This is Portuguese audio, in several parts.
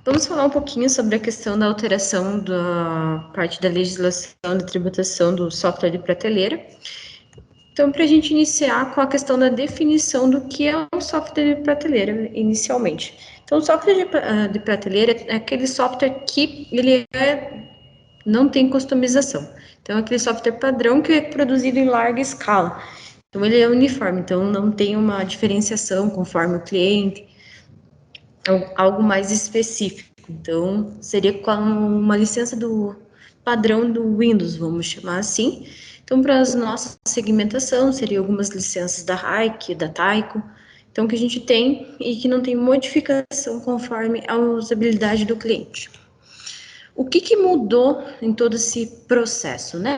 Vamos falar um pouquinho sobre a questão da alteração da parte da legislação de tributação do software de prateleira. Então, para a gente iniciar com a questão da definição do que é um software de prateleira, inicialmente. Então, o software de prateleira é aquele software que ele não tem customização. Então, é aquele software padrão que é produzido em larga escala. Então, ele é uniforme, então não tem uma diferenciação conforme o cliente, algo mais específico. Então, seria com uma licença do padrão do Windows, vamos chamar assim. Então, para a nossa segmentação, seriam algumas licenças da HAIC, da Taiko, então que a gente tem e que não tem modificação conforme a usabilidade do cliente. O que mudou em todo esse processo, né?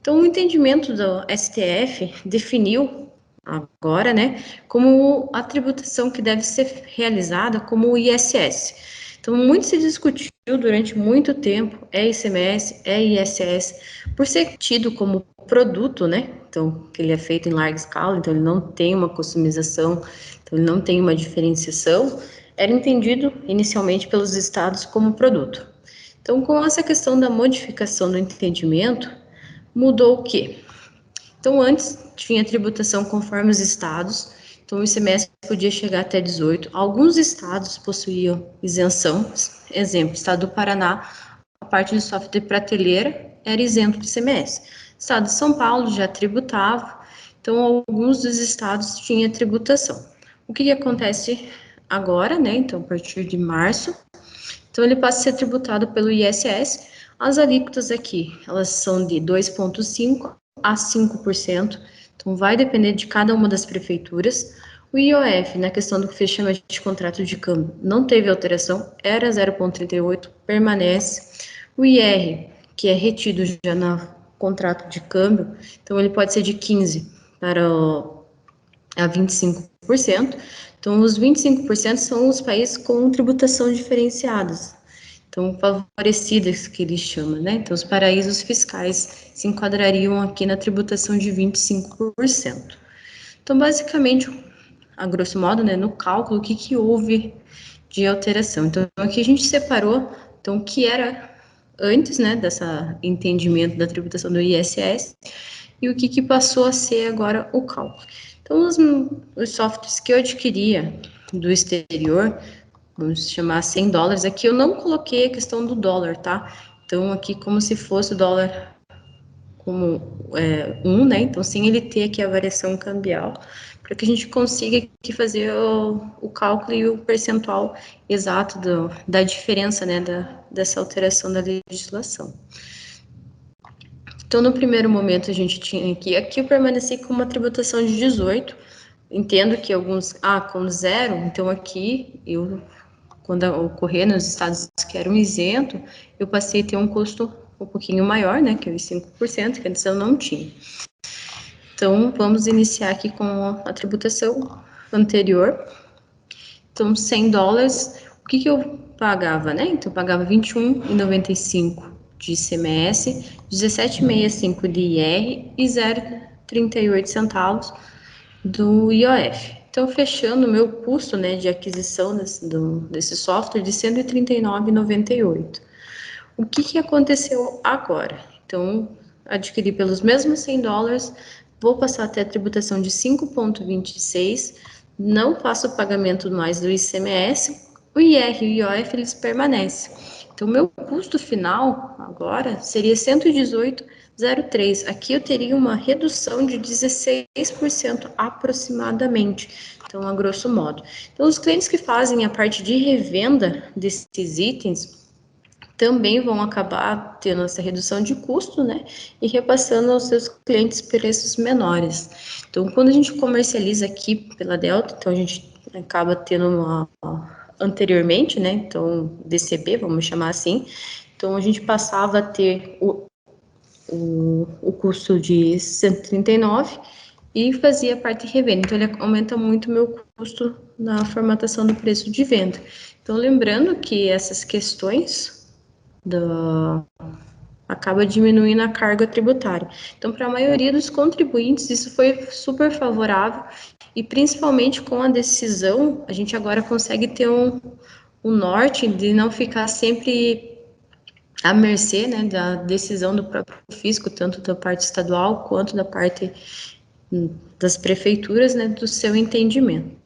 Então, o entendimento do STF definiu agora, né, como a tributação que deve ser realizada como o ISS. Então, muito se discutiu durante muito tempo, é ICMS, é ISS, por ser tido como produto, né, então, que ele é feito em larga escala, então ele não tem uma customização, então ele não tem uma diferenciação, era entendido inicialmente pelos estados como produto. Então, com essa questão da modificação do entendimento, mudou o quê? Então, antes tinha tributação conforme os estados, então o ICMS podia chegar até 18. Alguns estados possuíam isenção, exemplo, estado do Paraná, a parte do software de prateleira era isento de ICMS. O estado de São Paulo já tributava, então alguns dos estados tinham tributação. O que acontece agora, né? Então, a partir de março, então ele passa a ser tributado pelo ISS. As alíquotas aqui, elas são de 2,5% a 5%, então vai depender de cada uma das prefeituras. O IOF, na questão do fechamento de contrato de câmbio, não teve alteração, era 0,38%, permanece. O IR, que é retido já no contrato de câmbio, então ele pode ser de 15% para a 25%. Então, os 25% são os países com tributação diferenciadas, então favorecidas, que eles chamam, né? Então, os paraísos fiscais se enquadrariam aqui na tributação de 25%. Então, basicamente, a grosso modo, né, no cálculo, o que houve de alteração. Então, aqui a gente separou, então, o que era antes, né, dessa entendimento da tributação do ISS e o que passou a ser agora o cálculo. Então, os softwares que eu adquiria do exterior, vamos chamar $100, aqui eu não coloquei a questão do dólar, tá? Então, aqui como se fosse o dólar como né? Então, sem ele ter aqui a variação cambial, para que a gente consiga aqui fazer o cálculo e o percentual exato da diferença, né, dessa alteração da legislação. Então, no primeiro momento, a gente tinha aqui eu permaneci com uma tributação de 18%, entendo que alguns, com zero, então aqui, quando ocorrer nos estados que eram isento, eu passei a ter um custo um pouquinho maior, né, que é os 5%, que antes eu não tinha. Então, vamos iniciar aqui com a tributação anterior. Então, $100, o que eu pagava, né? Então, eu pagava R$21,95 de ICMS, 17,65 de IR e 0,38 centavos do IOF. Então, fechando o meu custo, né, de aquisição desse software de R$139,98. O que aconteceu agora? Então, adquiri pelos mesmos $100, vou passar até a tributação de 5,26, não faço o pagamento mais do ICMS, o IR e o IOF eles permanecem. Então, meu custo final agora seria 118,03. Aqui eu teria uma redução de 16% aproximadamente. Então, a grosso modo. Então, os clientes que fazem a parte de revenda desses itens também vão acabar tendo essa redução de custo, né, e repassando aos seus clientes preços menores. Então, quando a gente comercializa aqui pela Delta, então a gente acaba tendo anteriormente, né, então DCB, vamos chamar assim, então a gente passava a ter o custo de 139 e fazia a parte de revenda, então ele aumenta muito o meu custo na formatação do preço de venda. Então, lembrando que essas questões acaba diminuindo a carga tributária. Então, para a maioria dos contribuintes, isso foi super favorável e principalmente com a decisão, a gente agora consegue ter o norte de não ficar sempre à mercê, né, da decisão do próprio fisco, tanto da parte estadual quanto da parte das prefeituras, né, do seu entendimento.